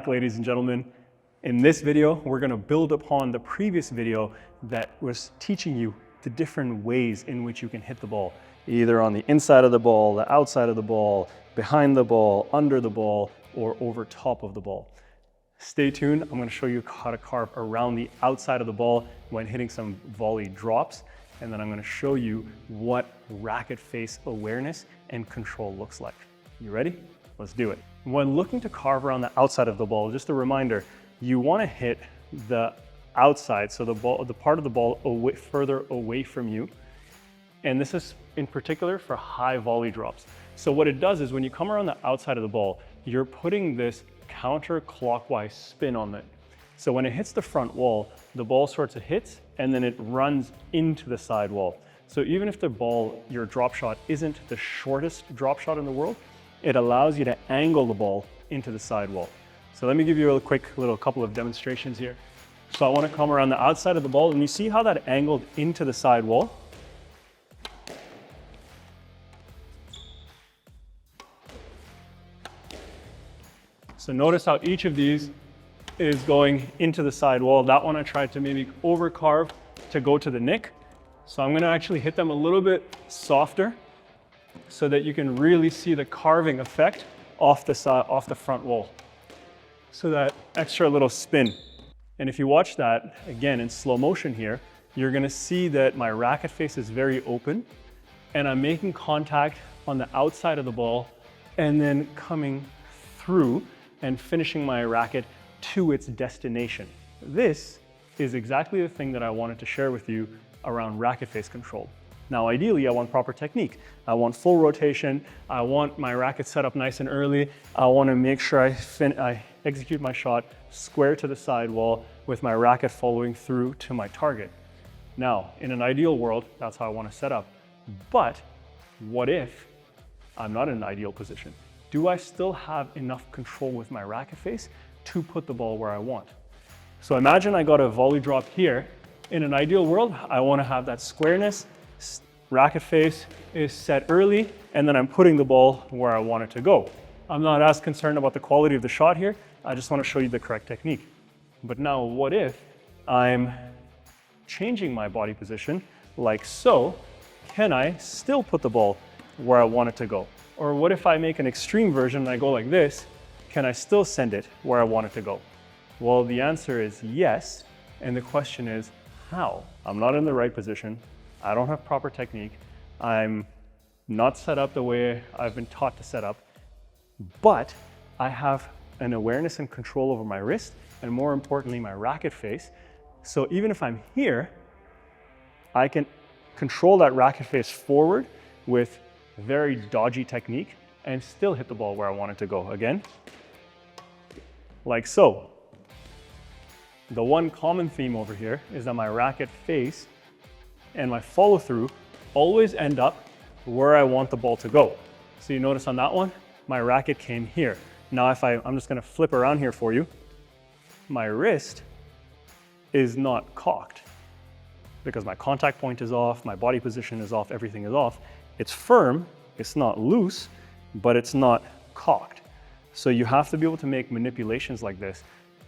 back, ladies and gentlemen. In this video, we're gonna build upon the previous video that was teaching you the different ways in which you can hit the ball, either on the inside of the ball, the outside of the ball, behind the ball, under the ball, or over top of the ball. Stay tuned. I'm gonna show you how to carve around the outside of the ball when hitting some volley drops, and then I'm gonna show you what racket face awareness and control looks like. You ready? Let's do it. When looking to carve around the outside of the ball, just a reminder, you want to hit the outside, so the part of the ball further away from you. And this is in particular for high volley drops. So what it does is when you come around the outside of the ball, you're putting this counterclockwise spin on it. So when it hits the front wall, the ball sorts of hits and then it runs into the side wall. So even if the ball, your drop shot isn't the shortest drop shot in the world, it allows you to angle the ball into the side wall. So let me give you a quick couple of demonstrations here. So I want to come around the outside of the ball, and you see how that angled into the side wall? So notice how each of these is going into the side wall. That one I tried to maybe over carve to go to the nick. So I'm going to actually hit them a little bit softer so that you can really see the carving effect off the front wall. So that extra little spin. And if you watch that again in slow motion here, you're going to see that my racket face is very open and I'm making contact on the outside of the ball and then coming through and finishing my racket to its destination. This is exactly the thing that I wanted to share with you around racket face control. Now, ideally, I want proper technique. I want full rotation. I want my racket set up nice and early. I want to make sure I execute my shot square to the side wall with my racket following through to my target. Now, in an ideal world, that's how I want to set up. But what if I'm not in an ideal position? Do I still have enough control with my racket face to put the ball where I want? So imagine I got a volley drop here. In an ideal world, I want to have that squareness. Racket face is set early, and then I'm putting the ball where I want it to go. I'm not as concerned about the quality of the shot here. I just want to show you the correct technique. But now what if I'm changing my body position like so? Can I still put the ball where I want it to go? Or what if I make an extreme version and I go like this? Can I still send it where I want it to go? Well, the answer is yes. And the question is how? I'm not in the right position. I don't have proper technique. I'm not set up the way I've been taught to set up, but I have an awareness and control over my wrist, and more importantly, my racket face. So even if I'm here, I can control that racket face forward with very dodgy technique and still hit the ball where I want it to go. Again, like so. The one common theme over here is that my racket face and my follow through always end up where I want the ball to go. So you notice on that one, my racket came here. Now I'm just gonna flip around here for you. My wrist is not cocked because my contact point is off, my body position is off, everything is off. It's firm, it's not loose, but it's not cocked. So you have to be able to make manipulations like this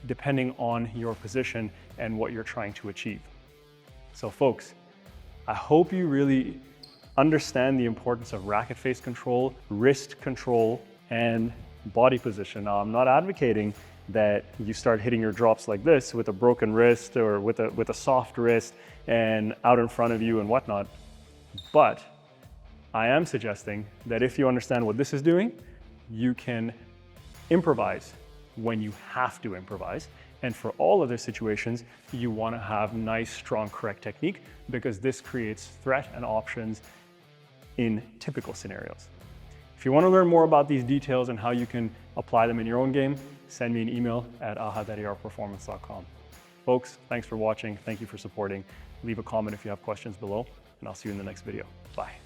depending on your position and what you're trying to achieve. So folks, I hope you really understand the importance of racket face control, wrist control, and body position. Now, I'm not advocating that you start hitting your drops like this with a broken wrist or with a soft wrist and out in front of you and whatnot. But I am suggesting that if you understand what this is doing, you can improvise when you have to improvise. And for all other situations, you want to have nice, strong, correct technique because this creates threat and options in typical scenarios. If you want to learn more about these details and how you can apply them in your own game, send me an email at ahad@arproformance.com. Folks, thanks for watching. Thank you for supporting. Leave a comment if you have questions below, and I'll see you in the next video. Bye.